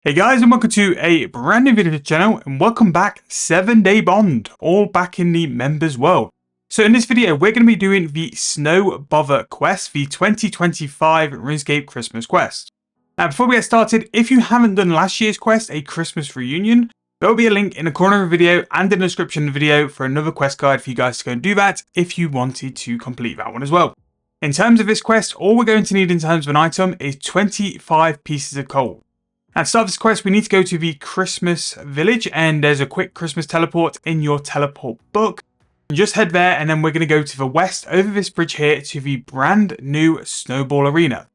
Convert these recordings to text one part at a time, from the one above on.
Hey guys, and welcome to a brand new video to the channel, and welcome back 7-day bond, all back in the members world. So in this video, we're going to be doing the Snowball quest, the 2025 Runescape Christmas quest. Now before we get started, if you haven't done last year's quest, a Christmas reunion, there will be a link in the corner of the video and in the description of the video for another quest guide for you guys to go and do that if you wanted to complete that one as well. In terms of this quest, all we're going to need in terms of an item is 25 pieces of coal. Now to start this quest, we need to go to the Christmas village, and there's a quick Christmas teleport in your teleport book. Just head there, and then we're going to go to the west over this bridge here to the brand new Snowball Arena.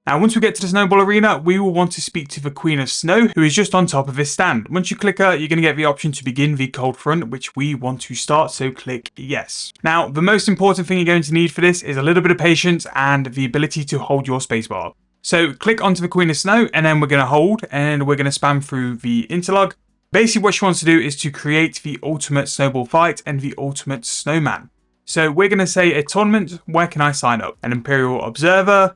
Now once we get to the Snowball Arena, we will want to speak to the Queen of Snow, who is just on top of this stand. Once you click her, you're going to get the option to begin the cold front, which we want to start, so click yes. Now the most important thing you're going to need for this is a little bit of patience and the ability to hold your spacebar. So click onto the Queen of Snow, and then we're going to hold, and we're going to spam through the interlog. Basically what she wants to do is to create the ultimate snowball fight and the ultimate snowman. So we're going to say a tournament, where can I sign up? An Imperial Observer,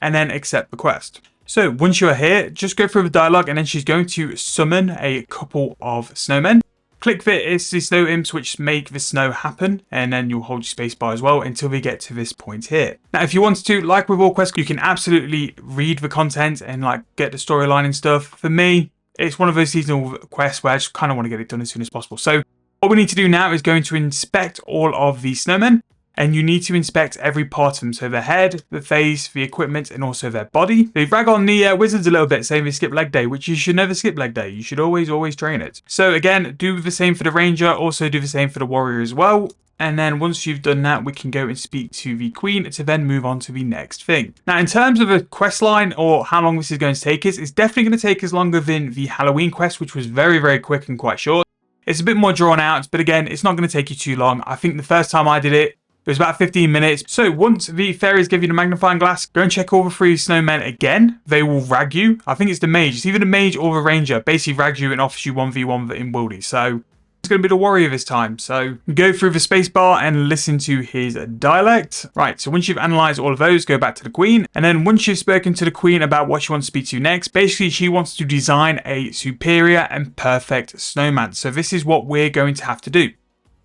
and then accept the quest. So once you're here, just go through the dialogue, and then she's going to summon a couple of snowmen. Click the it's the snow imps which make the snow happen, and then you'll hold your spacebar as well until we get to this point here. Now if you want to, like with all quests, you can absolutely read the content and like get the storyline and stuff. For me, it's one of those seasonal quests where I just kind of want to get it done as soon as possible. So what we need to do now is going to inspect all of the snowmen, and you need to inspect every part of them. So their head, the face, the equipment, and also their body. They rag on the wizards a little bit, saying they skip leg day, which you should never skip leg day. You should always train it. So again, do the same for the ranger, also do the same for the warrior as well. And then once you've done that, we can go and speak to the queen to then move on to the next thing. Now in terms of a quest line or how long this is going to take us, it's definitely going to take us longer than the Halloween quest, which was very quick and quite short. It's a bit more drawn out, but again, it's not going to take you too long. I think the first time I did it, it was about 15 minutes. So once the fairies give you the magnifying glass, go and check all the 3 snowmen again. They will rag you. I think it's the mage. It's either the mage or the ranger. Basically rags you and offers you 1v1 in wildy. So it's going to be the warrior this time. So go through the spacebar and listen to his dialect. Right, so once you've analysed all of those, go back to the queen. And then once you've spoken to the queen about what she wants to speak to next, basically she wants to design a superior and perfect snowman. So this is what we're going to have to do.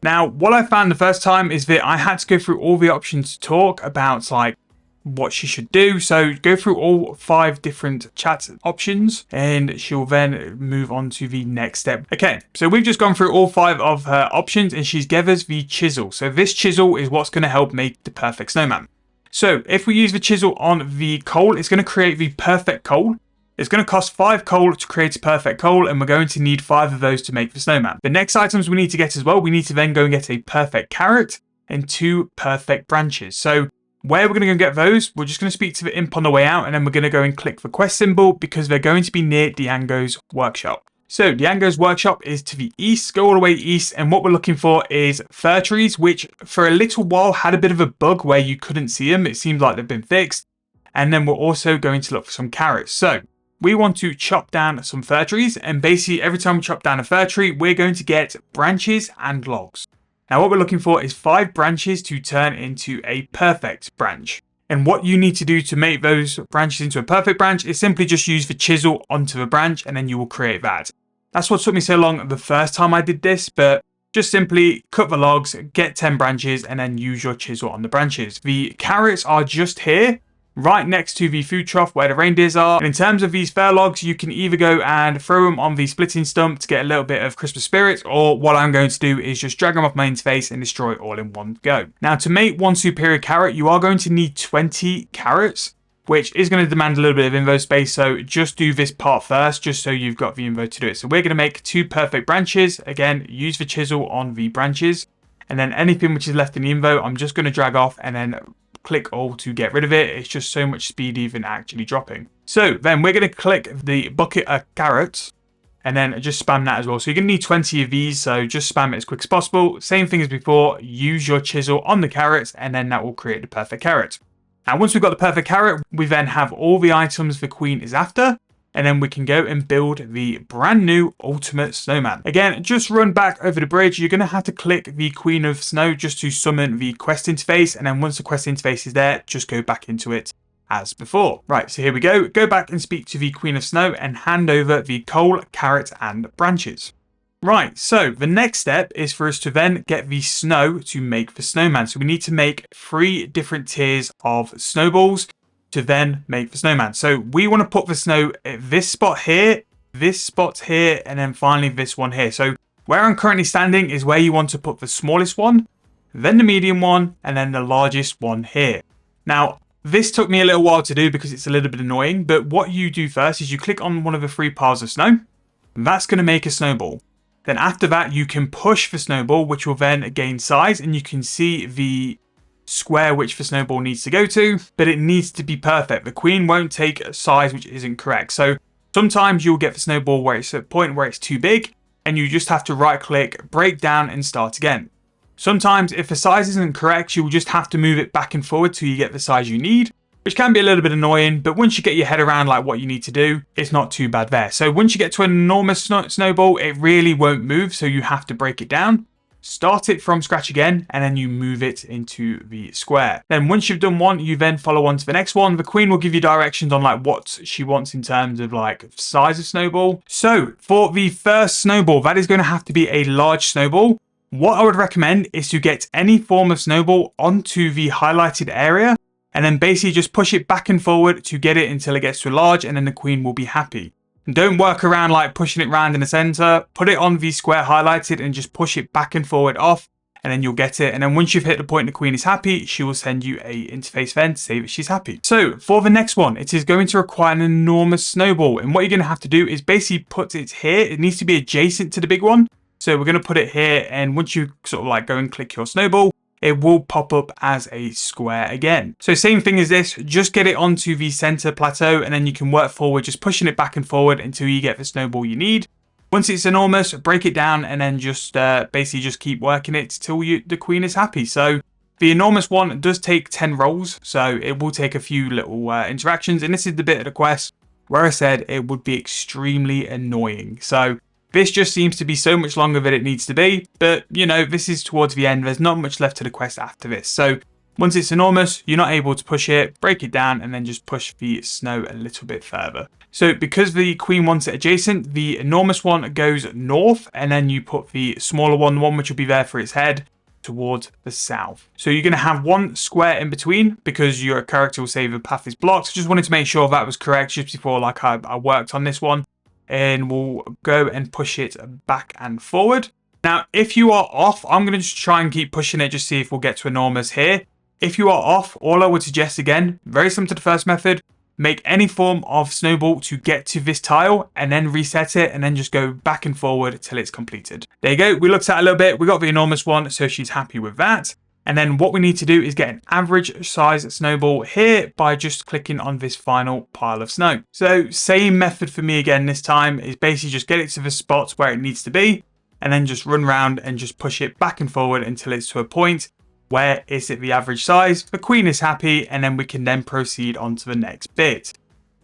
Now, what I found the first time is that I had to go through all the options to talk about like what she should do. So go through all 5 different chat options, and she'll then move on to the next step. Okay, so we've just gone through all 5 of her options, and she's given us the chisel. So this chisel is what's going to help make the perfect snowman. So if we use the chisel on the coal, it's going to create the perfect coal. It's going to cost 5 coal to create a perfect coal, and we're going to need 5 of those to make the snowman. The next items we need to get as well, we need to then go and get a perfect carrot and 2 perfect branches. So where we're going to go and get those, we're just going to speak to the imp on the way out, and then we're going to go and click the quest symbol because they're going to be near Diango's workshop. So Diango's workshop is to the east, go all the way east, and what we're looking for is fir trees, which for a little while had a bit of a bug where you couldn't see them. It seems like they've been fixed. And then we're also going to look for some carrots. So we want to chop down some fir trees, and basically every time we chop down a fir tree, we're going to get branches and logs. Now what we're looking for is 5 branches to turn into a perfect branch. And what you need to do to make those branches into a perfect branch is simply just use the chisel onto the branch, and then you will create that. That's what took me so long the first time I did this, but just simply cut the logs, get 10 branches, and then use your chisel on the branches. The carrots are just here, right next to the food trough where the reindeers are. And in terms of these fir logs, you can either go and throw them on the splitting stump to get a little bit of Christmas spirit, or what I'm going to do is just drag them off my interface and destroy it all in one go. Now to make 1 superior carrot, you are going to need 20 carrots, which is going to demand a little bit of info space, so just do this part first, just so you've got the info to do it. So we're going to make 2 perfect branches. Again, use the chisel on the branches, and then anything which is left in the info, I'm just going to drag off and then click all to get rid of it. It's just so much speed even actually dropping. So then we're going to click the bucket of carrots and then just spam that as well. So you're going to need 20 of these, so just spam it as quick as possible. Same thing as before, use your chisel on the carrots, and then that will create the perfect carrot. Now once we've got the perfect carrot, we then have all the items the queen is after, and then we can go and build the brand new ultimate snowman. Again, just run back over the bridge. You're going to have to click the Queen of Snow just to summon the quest interface, and then once the quest interface is there, just go back into it as before. Right, so here we go. Go back and speak to the Queen of Snow and hand over the coal, carrot, and branches. Right, so the next step is for us to then get the snow to make the snowman. So we need to make 3 different tiers of snowballs to then make the snowman. So we want to put the snow at this spot here, and then finally this one here. So where I'm currently standing is where you want to put the smallest one, then the medium one, and then the largest one here. Now, this took me a little while to do because it's a little bit annoying, but what you do first is you click on one of the 3 piles of snow. That's going to make a snowball. Then after that, you can push the snowball, which will then gain size, and you can see the square which the snowball needs to go to, but it needs to be perfect. The queen won't take a size which isn't correct. So sometimes you'll get the snowball where it's at a point where it's too big, and you just have to right click, break down, and start again. Sometimes if the size isn't correct, you'll just have to move it back and forward till you get the size you need, which can be a little bit annoying, but once you get your head around like what you need to do, it's not too bad there. So once you get to an enormous snowball, it really won't move, so you have to break it down, start it from scratch again, and then you move it into the square. Then once you've done one, you then follow on to the next one. The queen will give you directions on like what she wants in terms of like size of snowball. So for the first snowball, that is going to have to be a large snowball. What I would recommend is to get any form of snowball onto the highlighted area, and then basically just push it back and forward to get it until it gets to large, and then the queen will be happy. And don't work around like pushing it around in the center. Put it on the square highlighted and just push it back and forward off, and then you'll get it. And then once you've hit the point the queen is happy, she will send you a interface event to say that she's happy. So for the next one, it is going to require an enormous snowball. And what you're going to have to do is basically put it here. It needs to be adjacent to the big one. So we're going to put it here, and once you sort of like go and click your snowball, it will pop up as a square again. So same thing as this, just get it onto the center plateau, and then you can work forward, just pushing it back and forward until you get the snowball you need. Once it's enormous, break it down, and then just basically just keep working it till the queen is happy. So the enormous one does take 10 rolls, so it will take a few little interactions, and this is the bit of the quest where I said it would be extremely annoying. So this just seems to be so much longer than it needs to be, but you know, this is towards the end. There's not much left to the quest after this. So once it's enormous, you're not able to push it, break it down, and then just push the snow a little bit further. So because the queen wants it adjacent, the enormous one goes north, and then you put the smaller one, the one which will be there for its head, towards the south. So you're going to have one square in between because your character will say the path is blocked. Just wanted to make sure that was correct just before like I worked on this one. And we'll go and push it back and forward. Now, if you are off, I'm going to just try and keep pushing it, just see if we'll get to enormous here. If you are off, all I would suggest, again, very similar to the first method, make any form of snowball to get to this tile and then reset it and then just go back and forward till it's completed. There you go. We looked at it a little bit. We got the enormous one, so she's happy with that. And then what we need to do is get an average size snowball here by just clicking on this final pile of snow. So same method for me again this time is basically just get it to the spot where it needs to be and then just run around and just push it back and forward until it's to a point where it's at the average size. The queen is happy, and then we can then proceed on to the next bit.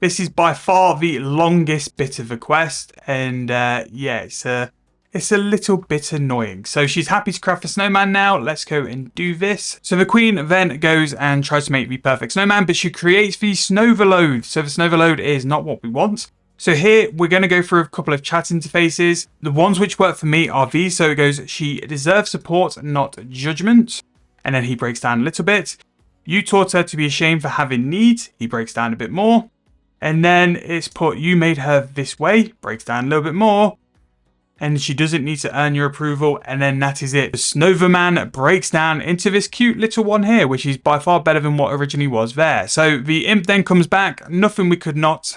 This is by far the longest bit of the quest, and yeah, it's a little bit annoying. So she's happy to craft a snowman now. Let's go and do this. So the queen then goes and tries to make the perfect snowman, but she creates the snowverload. So the snowverload is not what we want. So here we're going to go through a couple of chat interfaces. The ones which work for me are these. So it goes, she deserves support, not judgment. And then he breaks down a little bit. You taught her to be ashamed for having needs. He breaks down a bit more. And then it's put, you made her this way. Breaks down a little bit more. And she doesn't need to earn your approval, and then that is it. The Snowverman breaks down into this cute little one here, which is by far better than what originally was there. So the imp then comes back, nothing we could not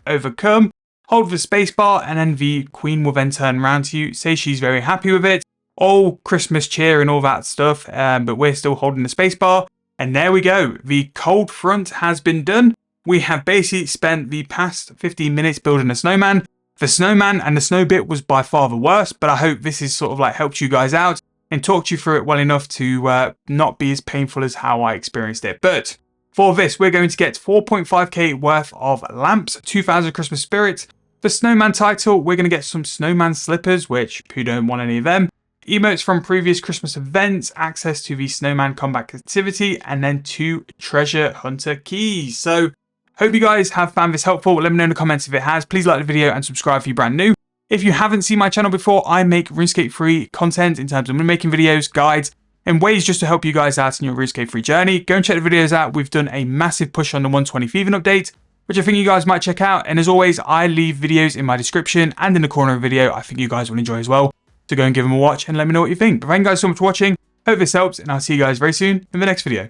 overcome. Hold the spacebar, and then the queen will then turn around to you, say she's very happy with it. All Christmas cheer and all that stuff, but we're still holding the spacebar. And there we go. The cold front has been done. We have basically spent the past 15 minutes building a snowman. The snowman and the snow bit was by far the worst, but I hope this is sort of like helped you guys out and talked you through it well enough to not be as painful as how I experienced it. But for this, we're going to get 4.5k worth of lamps, 2,000 Christmas spirits. The snowman title, we're going to get some snowman slippers, which who don't want any of them. emotes from previous Christmas events, access to the Snowman combat activity, and then 2 treasure hunter keys. So hope you guys have found this helpful. Let me know in the comments if it has. Please like the video and subscribe if you're brand new. If you haven't seen my channel before, I make RuneScape free content in terms of making videos, guides, and ways just to help you guys out in your RuneScape free journey. Go and check the videos out. We've done a massive push on the 120 thieving update, which I think you guys might check out. And as always, I leave videos in my description and in the corner of the video I think you guys will enjoy as well. So go and give them a watch and let me know what you think. But thank you guys so much for watching. Hope this helps, and I'll see you guys very soon in the next video.